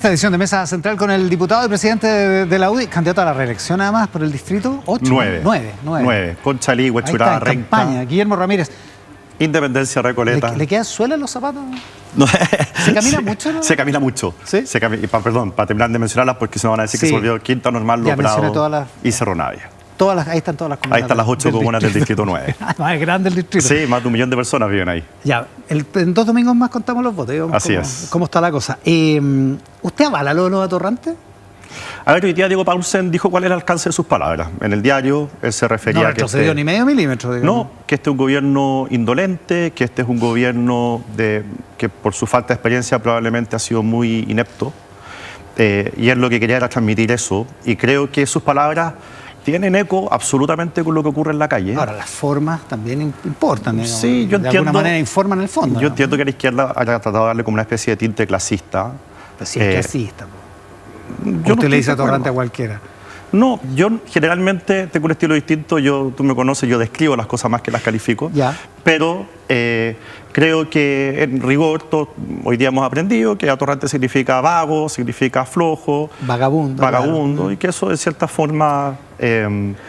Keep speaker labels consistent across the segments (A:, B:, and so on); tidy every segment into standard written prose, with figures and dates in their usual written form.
A: Esta edición de Mesa Central con el diputado y presidente de la UDI, candidato a la reelección además por el distrito 8.
B: 9. Conchalí, Huechuraba, Renca.
A: Campaña. Guillermo Ramírez.
B: Independencia, Recoleta.
A: ¿Le queda suela en los zapatos?
B: No.
A: ¿Se camina mucho? ¿No?
B: Se camina mucho.
A: ¿Sí?
B: Perdón, para terminar de mencionarlas porque se me van a decir que se volvió Quinta Normal, Los Prados y Cerro Navia.
A: Ahí están todas las comunas.
B: Ahí están las 8 comunas del distrito 9.
A: Más grande el distrito.
B: Sí, más de 1 millón de personas viven ahí.
A: Ya, en 2 domingos más contamos los votos.
B: Así es.
A: ¿Cómo está la cosa? ¿Usted avala lo de los atorrantes?
B: A ver, hoy día Diego Paulsen dijo cuál era el alcance de sus palabras. En el diario él se refería a que
A: retrocedió ni medio milímetro, digamos.
B: No, que este es un gobierno indolente, que este es un gobierno que por su falta de experiencia probablemente ha sido muy inepto. Y él lo que quería era transmitir eso. Y creo que sus palabras tienen eco absolutamente con lo que ocurre en la calle.
A: Ahora, las formas también importan, digamos.
B: Sí, yo entiendo.
A: De alguna manera informan el fondo.
B: Yo entiendo que la izquierda haya tratado de darle como una especie de tinte clasista.
A: Pues sí, es clasista.
B: Usted
A: no le dice atorrante a cualquiera.
B: No, yo generalmente tengo un estilo distinto. Tú me conoces, yo describo las cosas más que las califico.
A: Ya.
B: Pero creo que en rigor hoy día hemos aprendido que atorrante significa vago, significa flojo,
A: vagabundo,
B: claro. Y que eso de cierta forma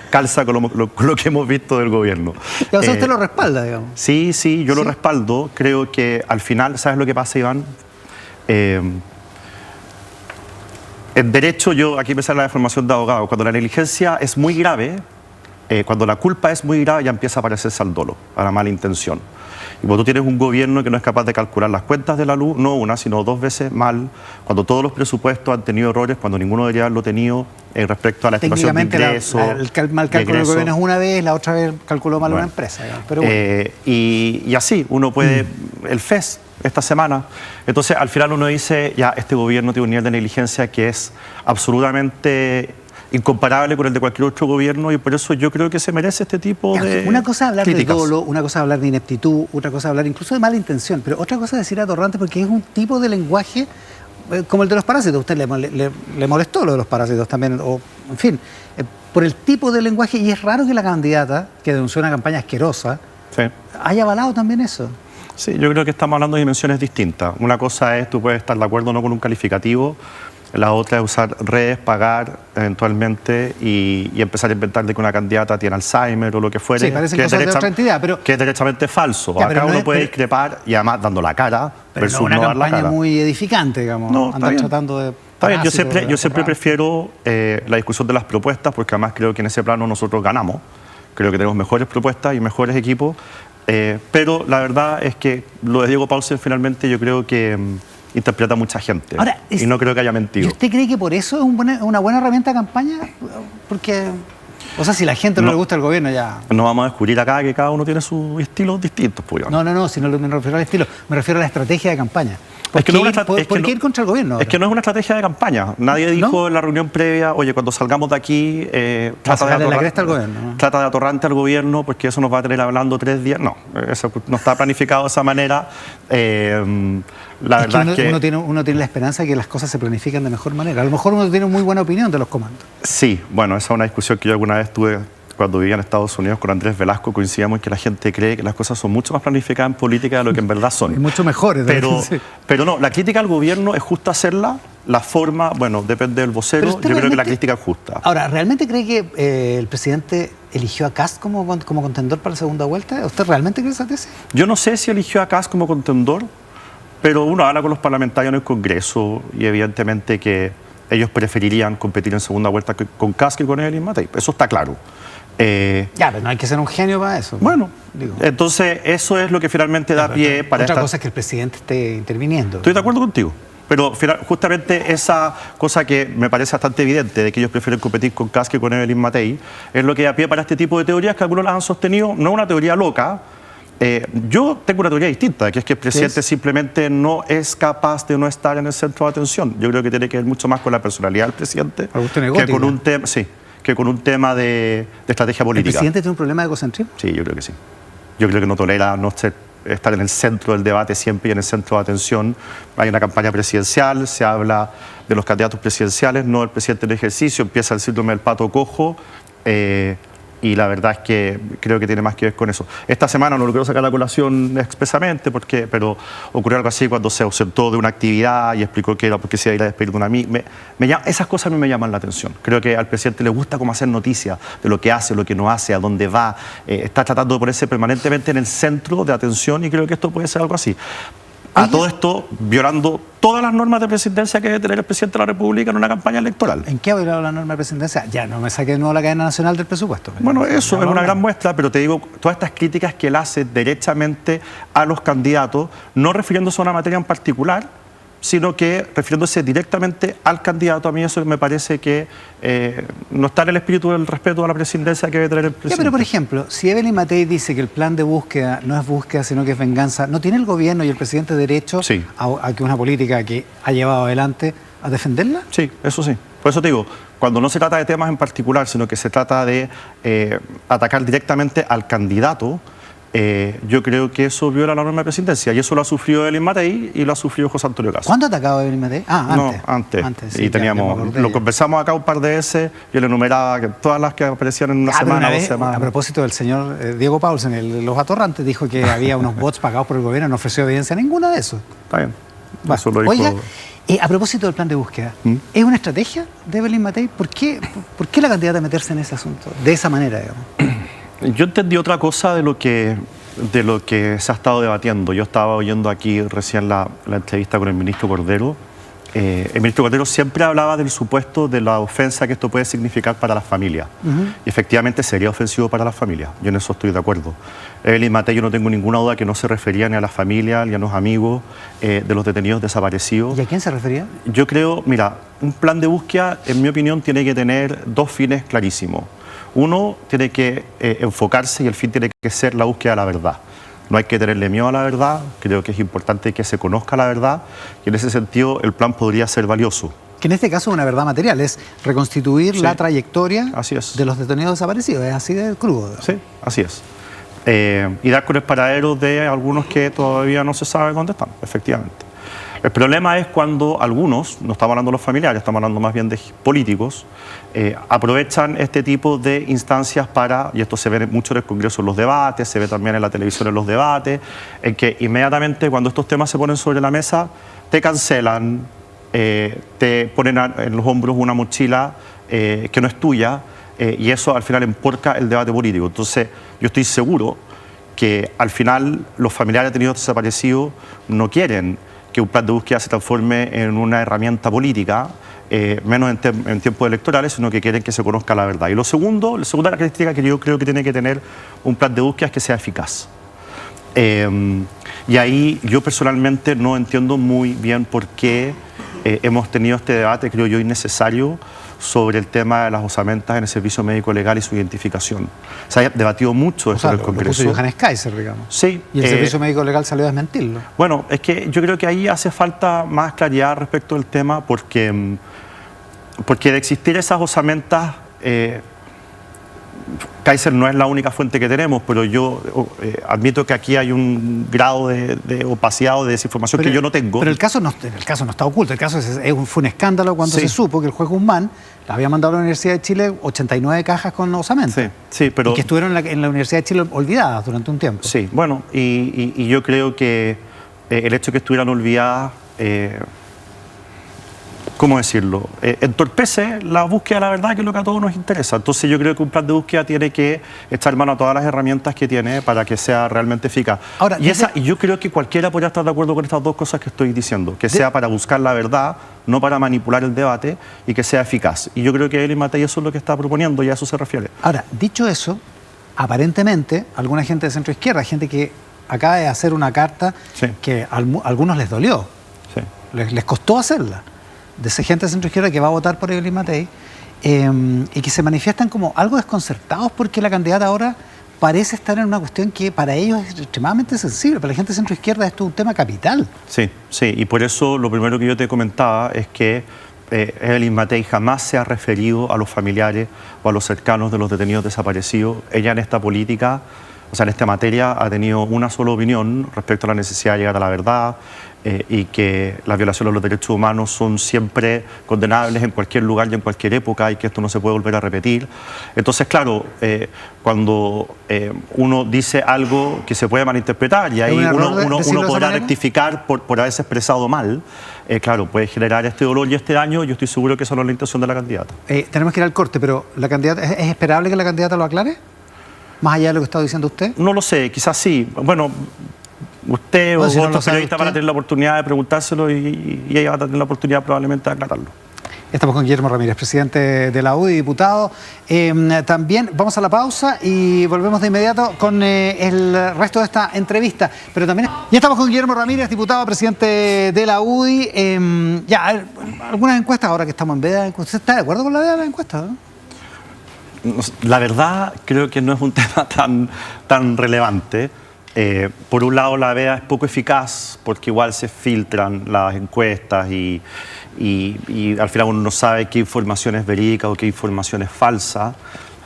B: calza con lo que hemos visto del gobierno.
A: Y o sea, usted lo respalda, digamos.
B: Sí, yo lo respaldo. Creo que al final, ¿sabes lo que pasa, Iván? En derecho, aquí me sale la formación de abogado. Cuando la negligencia es muy grave, cuando la culpa es muy grave, ya empieza a parecerse al dolo, a la mala intención. Y cuando tú tienes un gobierno que no es capaz de calcular las cuentas de la luz, no una, sino 2 veces mal, cuando todos los presupuestos han tenido errores, cuando ninguno debería haberlo tenido respecto a la estimación de ingresos.
A: El mal cálculo del gobierno es una vez, la otra vez calculó mal una empresa. Pero bueno.
B: Y así, uno puede... El FES, esta semana. Entonces, al final uno dice, ya, este gobierno tiene un nivel de negligencia que es absolutamente incomparable con el de cualquier otro gobierno y por eso yo creo que se merece este tipo de
A: Una cosa es hablar
B: críticas.
A: de dolo, una cosa es hablar de ineptitud, otra cosa es hablar incluso de mala intención, pero otra cosa es decir atorrante porque es un tipo de lenguaje como el de los parásitos. A usted le molestó lo de los parásitos también, o en fin, por el tipo de lenguaje, y es raro que la candidata, que denunció una campaña asquerosa, haya avalado también eso.
B: Sí, yo creo que estamos hablando de dimensiones distintas. Una cosa es, tú puedes estar de acuerdo o no con un calificativo, la otra es usar redes, pagar eventualmente y empezar a inventar de que una candidata tiene Alzheimer o lo que fuere.
A: Sí, parece cosas de otra entidad, pero...
B: Que es derechamente falso.
A: Ya,
B: acá uno puede discrepar y además dando la cara versus no dar la cara.
A: Una campaña muy edificante, digamos.
B: No,
A: andar tratando de...
B: Está bien, yo siempre prefiero la discusión de las propuestas porque además creo que en ese plano nosotros ganamos. Creo que tenemos mejores propuestas y mejores equipos. Pero la verdad es que lo de Diego Paulsen finalmente yo creo que interpreta a mucha gente. Ahora, y no creo que haya mentido.
A: ¿Y usted cree que por eso es una buena herramienta de campaña? Porque, o sea, si la gente no le gusta el gobierno ya...
B: No vamos a descubrir acá que cada uno tiene sus estilos distintos. Pues,
A: no, si no me refiero al estilo, me refiero a la estrategia de campaña. ¿Por qué ir contra el gobierno?
B: Es que no es una estrategia de campaña. Nadie dijo en la reunión previa, oye, cuando salgamos de aquí, trata de atorrante al gobierno porque eso nos va a tener hablando 3 días. No, eso no está planificado de esa manera. La verdad es que
A: uno tiene la esperanza de que las cosas se planifiquen de mejor manera. A lo mejor uno tiene muy buena opinión de los comandos.
B: Sí, bueno, esa es una discusión que yo alguna vez tuve cuando vivía en Estados Unidos con Andrés Velasco. Coincidíamos en que la gente cree que las cosas son mucho más planificadas en política de lo que en verdad son.
A: Y mucho mejores.
B: Pero no, la crítica al gobierno es justa hacerla. La forma, bueno, depende del vocero. Yo creo que la crítica es justa.
A: Ahora, ¿realmente cree que el presidente eligió a Kast como contendor para la segunda vuelta? ¿Usted realmente cree esa tesis?
B: Yo no sé si eligió a Kast como contendor, pero uno habla con los parlamentarios en el Congreso y evidentemente que ellos preferirían competir en segunda vuelta con Kast que con Evelyn Matei. Eso está claro.
A: Ya, pero no hay que ser un genio para eso.
B: Bueno, entonces eso es lo que finalmente da pie para
A: otra cosa es que el presidente esté interviniendo.
B: Estoy de acuerdo contigo. Pero justamente esa cosa que me parece bastante evidente de que ellos prefieren competir con Kast que con Evelyn Matei es lo que da pie para este tipo de teorías que algunos las han sostenido. No es una teoría loca. Yo tengo una teoría distinta, que es que el presidente simplemente no es capaz de no estar en el centro de atención. Yo creo que tiene que ver mucho más con la personalidad del presidente que con un tema de estrategia política.
A: ¿El presidente tiene un problema de egocentrismo?
B: Sí, yo creo que sí. Yo creo que no tolera estar en el centro del debate siempre y en el centro de atención. Hay una campaña presidencial, se habla de los candidatos presidenciales, no del presidente en ejercicio, empieza el síndrome del pato cojo. Y la verdad es que creo que tiene más que ver con eso. Esta semana no lo quiero sacar a la colación expresamente, pero ocurrió algo así cuando se ausentó de una actividad y explicó que era porque se iba a ir a despedir de una amiga. Esas cosas a mí me llaman la atención. Creo que al presidente le gusta cómo hacer noticias de lo que hace, lo que no hace, a dónde va. Está tratando de ponerse permanentemente en el centro de atención y creo que esto puede ser algo así. A todo esto, violando todas las normas de presidencia que debe tener el presidente de la República en una campaña electoral.
A: ¿En qué ha violado la norma de presidencia? Ya, no me saque de nuevo la cadena nacional del presupuesto.
B: Bueno, eso es una gran muestra, pero te digo, todas estas críticas que él hace derechamente a los candidatos, no refiriéndose a una materia en particular, sino que refiriéndose directamente al candidato. A mí eso me parece que no está en el espíritu del respeto a la presidencia que debe tener el presidente.
A: Ya, pero por ejemplo, si Evelyn Matei dice que el plan de búsqueda no es búsqueda, sino que es venganza, ¿no tiene el gobierno y el presidente derecho a que una política que ha llevado adelante a defenderla?
B: Sí, eso sí. Por eso te digo, cuando no se trata de temas en particular, sino que se trata de atacar directamente al candidato, yo creo que eso viola la norma de presidencia y eso lo ha sufrido Evelyn Matei y lo ha sufrido José Antonio Caz.
A: ¿Cuándo ha atacado Evelyn Matei?
B: No, antes. Sí, y teníamos, lo conversamos acá un par de veces, yo le enumeraba que todas las que aparecían en una semana, 2 semanas.
A: A propósito del señor Diego Paulsen, Los Atorrantes, dijo que había unos bots pagados por el gobierno, no ofreció evidencia ninguna de eso.
B: Está bien.
A: Bueno,
B: eso lo dijo.
A: Oiga, a propósito del plan de búsqueda, ¿es una estrategia de Evelyn Matei? ¿Por qué la candidata a meterse en ese asunto de esa manera, digamos?
B: Yo entendí otra cosa de lo que se ha estado debatiendo. Yo estaba oyendo aquí recién la entrevista con el ministro Cordero. El ministro Cordero siempre hablaba del supuesto de la ofensa que esto puede significar para las familias. Y efectivamente sería ofensivo para las familias. Yo en eso estoy de acuerdo. Evelyn Matei, yo no tengo ninguna duda que no se refería ni a las familias ni a los amigos de los detenidos desaparecidos.
A: ¿Y a quién se refería?
B: Yo creo, mira, un plan de búsqueda, en mi opinión, tiene que tener 2 fines clarísimos. Uno, tiene que enfocarse y el fin tiene que ser la búsqueda de la verdad. No hay que tenerle miedo a la verdad, creo que es importante que se conozca la verdad y en ese sentido el plan podría ser valioso.
A: Que en este caso es una verdad material, es reconstituir la trayectoria de los detenidos desaparecidos, es así de crudo.
B: Sí, así es. Y dar con el paradero de algunos que todavía no se sabe dónde están, efectivamente. El problema es cuando algunos, no estamos hablando de los familiares, estamos hablando más bien de políticos, aprovechan este tipo de instancias para, y esto se ve mucho en el Congreso en los debates, se ve también en la televisión en los debates, en que inmediatamente cuando estos temas se ponen sobre la mesa, te cancelan, te ponen en los hombros una mochila que no es tuya, y eso al final emporca el debate político. Entonces, yo estoy seguro que al final los familiares detenidos desaparecidos no quieren que un plan de búsqueda se transforme en una herramienta política, menos en tiempos electorales, sino que quieren que se conozca la verdad. Y la segunda característica que yo creo que tiene que tener un plan de búsqueda es que sea eficaz. Y ahí yo personalmente no entiendo muy bien por qué hemos tenido este debate, creo yo, innecesario, sobre el tema de las osamentas en el servicio médico legal y su identificación. Se ha debatido mucho esto en el Congreso.
A: Lo puso Johannes Kaiser, digamos.
B: Sí.
A: Y el servicio médico legal salió a desmentirlo.
B: Bueno, es que yo creo que ahí hace falta más claridad respecto del tema porque de existir esas osamentas, Kaiser no es la única fuente que tenemos, pero yo admito que aquí hay un grado de opacidad o de desinformación que yo no tengo.
A: Pero el caso no está oculto, el caso fue un escándalo cuando se supo que el juez Guzmán le había mandado a la Universidad de Chile 89 cajas con osamentas.
B: Sí, pero...
A: Y que estuvieron en la Universidad de Chile olvidadas durante un tiempo.
B: Sí, bueno, y yo creo que el hecho de que estuvieran olvidadas... ¿cómo decirlo? Entorpece la búsqueda de la verdad, que es lo que a todos nos interesa. Entonces yo creo que un plan de búsqueda tiene que echar mano a todas las herramientas que tiene para que sea realmente eficaz. Ahora, y yo creo que cualquiera podría estar de acuerdo con estas 2 cosas que estoy diciendo, que sea para buscar la verdad, no para manipular el debate, y que sea eficaz. Y yo creo que Evelyn Matei eso es lo que está proponiendo y a eso se refiere.
A: Ahora, dicho eso, aparentemente alguna gente de centro izquierda, gente que acaba de hacer una carta que a algunos les dolió, les costó hacerla, de esa gente de centro izquierda que va a votar por Evelyn Matei, y que se manifiestan como algo desconcertados porque la candidata ahora parece estar en una cuestión que para ellos es extremadamente sensible. Para la gente de centro izquierda esto es un tema capital.
B: Sí, y por eso lo primero que yo te comentaba es que Evelyn Matei jamás se ha referido a los familiares o a los cercanos de los detenidos desaparecidos. Ella en esta política O sea, en esta materia ha tenido una sola opinión respecto a la necesidad de llegar a la verdad y que las violaciones de los derechos humanos son siempre condenables en cualquier lugar y en cualquier época y que esto no se puede volver a repetir. Entonces, claro, cuando uno dice algo que se puede malinterpretar y ahí uno podrá rectificar por haberse expresado mal, claro, puede generar este dolor y este daño. Yo estoy seguro que esa no es la intención de la candidata.
A: Tenemos que ir al corte, pero la candidata, ¿es esperable que la candidata lo aclare? Más allá de lo que está diciendo usted.
B: No lo sé, quizás sí. Bueno, usted o otros periodistas van a tener la oportunidad de preguntárselo y ella va a tener la oportunidad probablemente de aclararlo.
A: Estamos con Guillermo Ramírez, presidente de la UDI, diputado. También vamos a la pausa y volvemos de inmediato con el resto de esta entrevista. Pero también ya estamos con Guillermo Ramírez, diputado, presidente de la UDI. Algunas encuestas ahora que estamos en veda. ¿Usted está de acuerdo con la veda de la encuesta, no?
B: La verdad, creo que no es un tema tan relevante. Por un lado, la veda es poco eficaz porque igual se filtran las encuestas y al final uno no sabe qué información es verídica o qué información es falsa.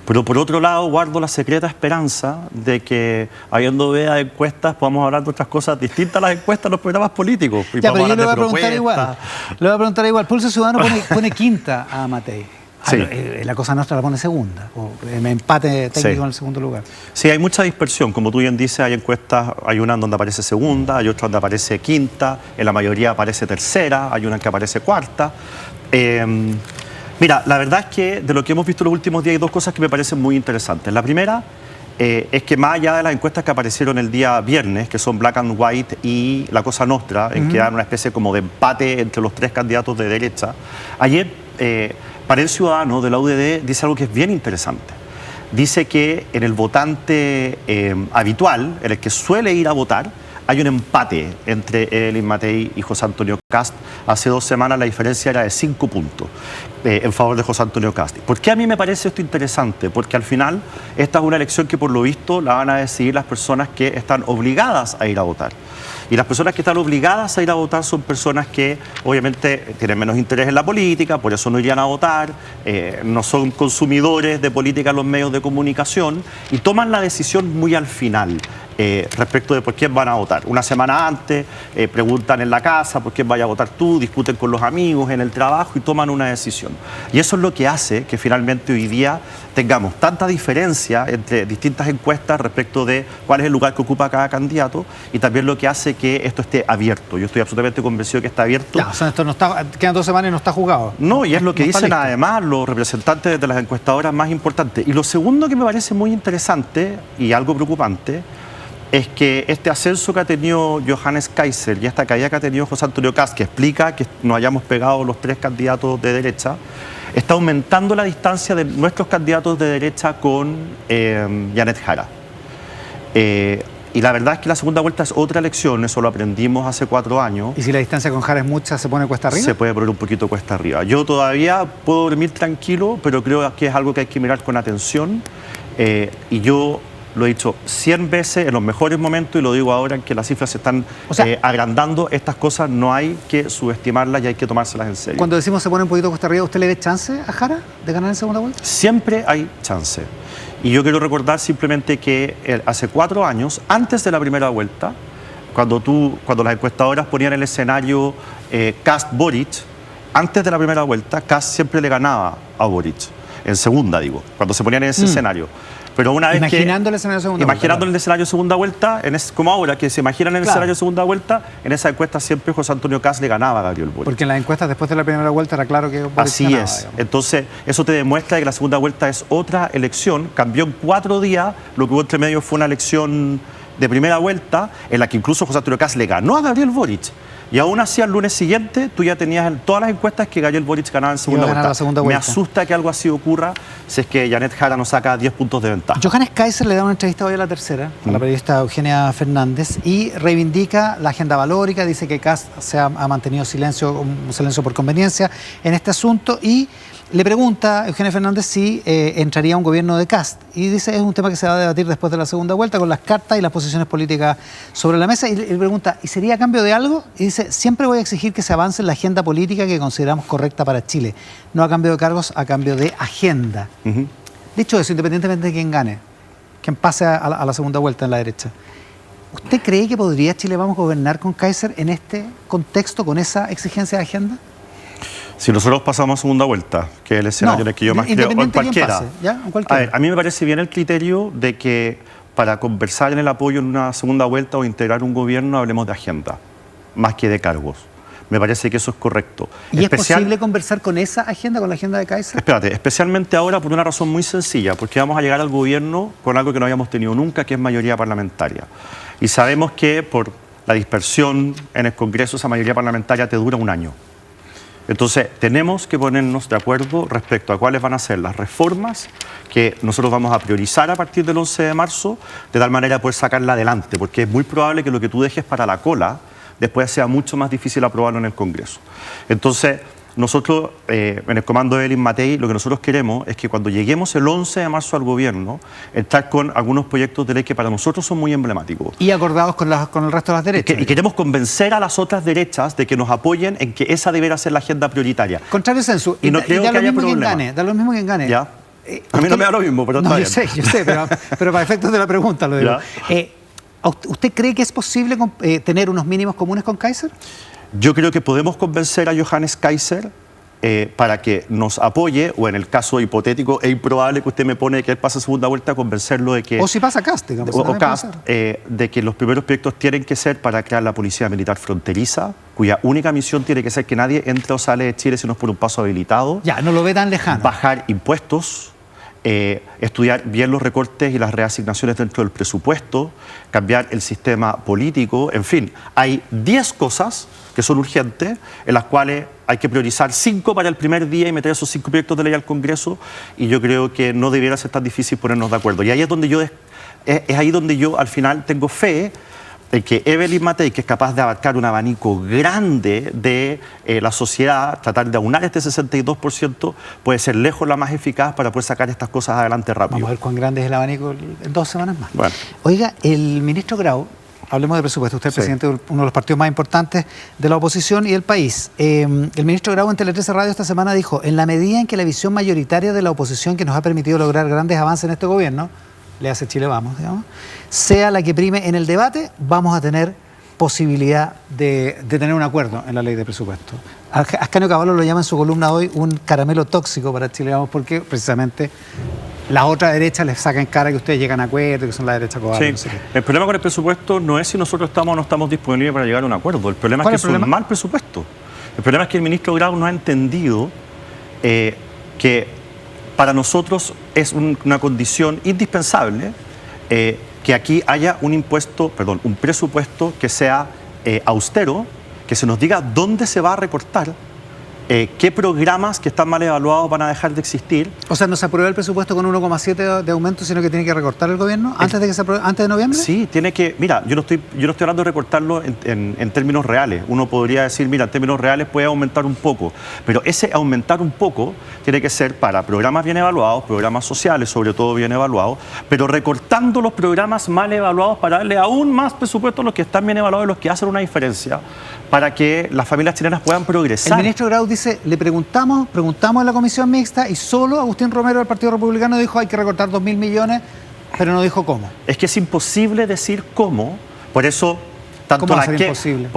B: Pero por otro lado, guardo la secreta esperanza de que, habiendo veda de encuestas, podamos hablar de otras cosas distintas a las encuestas en los programas políticos.
A: Ya, pero yo le voy a preguntar igual. Le voy a preguntar igual. Pulso Ciudadano pone quinta a Matei.
B: Sí.
A: La Cosa Nostra la pone segunda, o en empate técnico en el segundo lugar.
B: Sí, hay mucha dispersión. Como tú bien dices, hay encuestas, hay una en donde aparece segunda, hay otra donde aparece quinta, en la mayoría aparece tercera, hay una en que aparece cuarta. Mira, la verdad es que de lo que hemos visto los últimos días hay dos cosas que me parecen muy interesantes. La primera es que más allá de las encuestas que aparecieron el día viernes, que son Black and White y La Cosa Nostra, en que dan una especie como de empate entre los tres candidatos de derecha, ayer para el Ciudadano de la UDD dice algo que es bien interesante. Dice que en el votante habitual, en el que suele ir a votar, hay un empate entre Evelyn Matei y José Antonio Kast. Hace 2 semanas la diferencia era de 5 puntos en favor de José Antonio Kast. ¿Por qué a mí me parece esto interesante? Porque al final esta es una elección que por lo visto la van a decidir las personas que están obligadas a ir a votar. Y las personas que están obligadas a ir a votar son personas que obviamente tienen menos interés en la política, por eso no irían a votar, no son consumidores de política en los medios de comunicación y toman la decisión muy al final respecto de por quién van a votar. Una semana antes preguntan en la casa por quién vaya a votar tú, discuten con los amigos, en el trabajo y toman una decisión. Y eso es lo que hace que finalmente hoy día tengamos tanta diferencia entre distintas encuestas respecto de cuál es el lugar que ocupa cada candidato y también lo que hace que esto esté abierto. Yo estoy absolutamente convencido que está abierto.
A: Ya, o sea, esto no está, quedan 2 semanas y no está jugado.
B: No, y es lo que dicen además los representantes de las encuestadoras más importantes. Y lo segundo que me parece muy interesante y algo preocupante es que este ascenso que ha tenido Johannes Kaiser y esta caída que ha tenido José Antonio Kast, que explica que nos hayamos pegado los 3 candidatos de derecha, está aumentando la distancia de nuestros candidatos de derecha con Janet Jara. Y la verdad es que la segunda vuelta es otra elección, eso lo aprendimos hace 4 años.
A: ¿Y si la distancia con Jara es mucha, se pone cuesta arriba?
B: Se puede poner un poquito cuesta arriba. Yo todavía puedo dormir tranquilo, pero creo que es algo que hay que mirar con atención. Y yo lo he dicho 100 veces en los mejores momentos y lo digo ahora en que las cifras se están agrandando. Estas cosas no hay que subestimarlas y hay que tomárselas en serio.
A: Cuando decimos se pone un poquito cuesta arriba, ¿usted le ve chance a Jara de ganar en segunda vuelta?
B: Siempre hay chance. Y yo quiero recordar simplemente que hace 4 años, antes de la primera vuelta, cuando las encuestadoras ponían el escenario Kast-Boric, antes de la primera vuelta, Kast siempre le ganaba a Boric. En segunda, digo, cuando se ponían en ese escenario. Pero una vez
A: imaginando el escenario de segunda vuelta.
B: Imaginando el escenario de segunda vuelta, como ahora, que se imaginan en el escenario de segunda vuelta, en esa encuesta siempre José Antonio Kast le ganaba a Gabriel Boric.
A: Porque en las encuestas después de la primera vuelta era claro que Boric
B: así
A: ganaba,
B: es.
A: Digamos.
B: Entonces, eso te demuestra que la segunda vuelta es otra elección. Cambió en 4 días, lo que hubo entre medio fue una elección de primera vuelta, en la que incluso José Antonio Kast le ganó a Gabriel Boric. Y aún así, al lunes siguiente, tú ya tenías en todas las encuestas que Gabriel Boric ganaba en segunda vuelta. Me asusta que algo así ocurra si es que Janet Jara nos saca 10 puntos de ventaja.
A: Johannes Kaiser le da una entrevista hoy a La Tercera, a la periodista Eugenia Fernández, y reivindica la agenda valórica, dice que Kast ha mantenido un silencio por conveniencia en este asunto, y le pregunta a Eugenia Fernández si entraría un gobierno de Kast. Y dice es un tema que se va a debatir después de la segunda vuelta con las cartas y las posiciones políticas sobre la mesa. Y le pregunta, ¿y sería a cambio de algo? Y dice, siempre voy a exigir que se avance en la agenda política que consideramos correcta para Chile. No a cambio de cargos, a cambio de agenda. Dicho eso, independientemente de quién gane, quien pase a la segunda vuelta en la derecha. ¿Usted cree que podría Chile Vamos gobernar con Kaiser en este contexto, con esa exigencia de agenda?
B: Si nosotros pasamos a segunda vuelta, que es el escenario en el que yo más creo, o en cualquiera. A ver, a mí me parece bien el criterio de que para conversar en el apoyo en una segunda vuelta o integrar un gobierno hablemos de agenda, más que de cargos. Me parece que eso es correcto.
A: ¿Y es posible conversar con esa agenda, con la agenda de Kaiser?
B: Espérate, especialmente ahora por una razón muy sencilla, porque vamos a llegar al gobierno con algo que no habíamos tenido nunca, que es mayoría parlamentaria. Y sabemos que por la dispersión en el Congreso, esa mayoría parlamentaria te dura un año. Entonces, tenemos que ponernos de acuerdo respecto a cuáles van a ser las reformas que nosotros vamos a priorizar a partir del 11 de marzo, de tal manera poder sacarla adelante, porque es muy probable que lo que tú dejes para la cola después sea mucho más difícil aprobarlo en el Congreso. Entonces, nosotros, en el comando de Evelyn Matei, lo que nosotros queremos es que cuando lleguemos el 11 de marzo al gobierno, estar con algunos proyectos de ley que para nosotros son muy emblemáticos.
A: Y acordados con el resto de las derechas.
B: Y queremos convencer a las otras derechas de que nos apoyen en que esa deberá ser la agenda prioritaria.
A: Contrario censo.
B: Y no creo que haya problema.
A: Da lo mismo quien gane.
B: ¿Ya? A mí no me da lo mismo, pero
A: no, yo sé, pero para efectos de la pregunta lo digo. ¿Usted cree que es posible tener unos mínimos comunes con Kaiser?
B: Yo creo que podemos convencer a Johannes Kaiser para que nos apoye, o en el caso hipotético e improbable que usted me pone de que él pase segunda vuelta, convencerlo de que...
A: O si pasa Kast, digamos.
B: O Kast, de que los primeros proyectos tienen que ser para crear la Policía Militar Fronteriza, cuya única misión tiene que ser que nadie entre o sale de Chile si no es por un paso habilitado.
A: Ya, no lo ve tan lejano.
B: Bajar impuestos. Estudiar bien los recortes y las reasignaciones dentro del presupuesto, cambiar el sistema político, en fin, hay 10 cosas que son urgentes, en las cuales hay que priorizar 5 para el primer día y meter esos 5 proyectos de ley al Congreso, y yo creo que no debiera ser tan difícil ponernos de acuerdo. Y ahí es ahí donde yo al final tengo fe en que Evelyn Matei, que es capaz de abarcar un abanico grande de la sociedad, tratar de aunar este 62%, puede ser lejos la más eficaz para poder sacar estas cosas adelante rápido.
A: Vamos a ver cuán grande es el abanico en 2 semanas más.
B: Bueno.
A: Oiga, el ministro Grau, hablemos de presupuesto, usted es presidente de uno de los partidos más importantes de la oposición y del país. El ministro Grau en Tele 13 Radio esta semana dijo, en la medida en que la visión mayoritaria de la oposición que nos ha permitido lograr grandes avances en este gobierno, le hace Chile Vamos, digamos, sea la que prime en el debate, vamos a tener posibilidad de tener un acuerdo en la ley de presupuesto. Ascanio Cavallo lo llama en su columna hoy un caramelo tóxico para Chile Vamos, porque precisamente la otra derecha les saca en cara que ustedes llegan a acuerdo, que son la derecha cobarde.
B: Sí. No sé qué. El problema con el presupuesto no es si nosotros estamos o no estamos disponibles para llegar a un acuerdo. El problema es que es un mal presupuesto. El problema es que el ministro Grau no ha entendido que para nosotros es una condición indispensable que aquí haya un presupuesto que sea austero, que se nos diga dónde se va a recortar, qué programas que están mal evaluados van a dejar de existir.
A: O sea, ¿no se aprueba el presupuesto con 1,7 de aumento, sino que tiene que recortar el gobierno antes de que se apruebe, antes de noviembre?
B: Sí, tiene que... Mira, yo no estoy hablando de recortarlo en términos reales. Uno podría decir, mira, en términos reales puede aumentar un poco, pero ese aumentar un poco tiene que ser para programas bien evaluados, programas sociales sobre todo bien evaluados, pero recortando los programas mal evaluados para darle aún más presupuesto a los que están bien evaluados y los que hacen una diferencia para que las familias chilenas puedan progresar.
A: El ministro Grau dice, le preguntamos en la comisión mixta y solo Agustín Romero del Partido Republicano dijo hay que recortar 2.000 millones, pero no dijo cómo.
B: Es que es imposible decir cómo, por eso tanto
A: ¿Cómo va a ser imposible?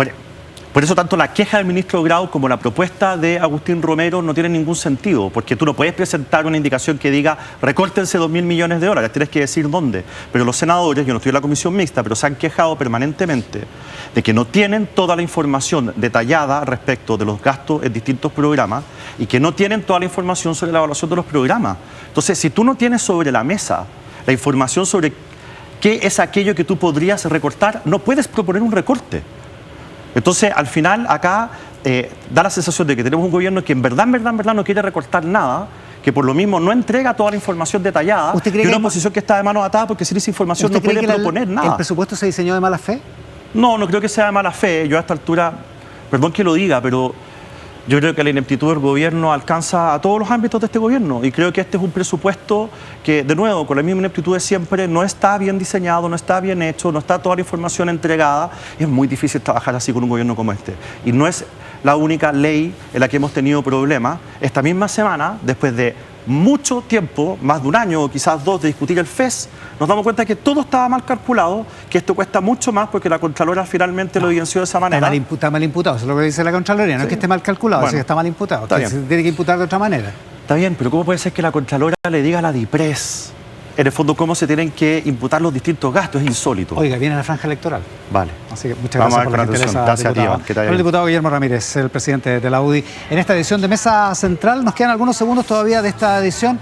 B: Por eso tanto la queja del ministro Grau como la propuesta de Agustín Romero no tienen ningún sentido, porque tú no puedes presentar una indicación que diga recórtense 2.000 millones de dólares, tienes que decir dónde. Pero los senadores, yo no estoy en la comisión mixta, pero se han quejado permanentemente de que no tienen toda la información detallada respecto de los gastos en distintos programas y que no tienen toda la información sobre la evaluación de los programas. Entonces, si tú no tienes sobre la mesa la información sobre qué es aquello que tú podrías recortar, no puedes proponer un recorte. Entonces, al final, acá da la sensación de que tenemos un gobierno que en verdad no quiere recortar nada, que por lo mismo no entrega toda la información detallada, y una oposición que está de manos atadas porque sin esa información no puede proponer nada.
A: ¿El presupuesto se diseñó de mala fe?
B: No creo que sea de mala fe. Yo a esta altura, perdón que lo diga, pero yo creo que la ineptitud del gobierno alcanza a todos los ámbitos de este gobierno y creo que este es un presupuesto que, de nuevo, con la misma ineptitud de siempre, no está bien diseñado, no está bien hecho, no está toda la información entregada. Es muy difícil trabajar así con un gobierno como este. Y no es la única ley en la que hemos tenido problemas. Esta misma semana, después de mucho tiempo, más de un año o quizás 2, de discutir el FES, nos damos cuenta que todo estaba mal calculado, que esto cuesta mucho más porque la Contralora finalmente lo evidenció de esa manera.
A: Está mal imputado, eso es lo que dice la Contraloría, no es que esté mal calculado,
B: Bueno,
A: es que está mal imputado,
B: está
A: que se tiene que imputar de otra manera.
B: Está bien, pero ¿cómo puede ser que la Contralora le diga a la DIPRES, en el fondo, cómo se tienen que imputar los distintos gastos? Es insólito.
A: Oiga, viene la franja electoral.
B: Vale.
A: Así que muchas
B: Vamos
A: gracias por la gentileza,
B: gracias a ti,
A: diputada.
B: Iván, que te vaya
A: El
B: bien.
A: diputado Guillermo Ramírez, el presidente de la UDI. En esta edición de Mesa Central nos quedan algunos segundos todavía de esta edición.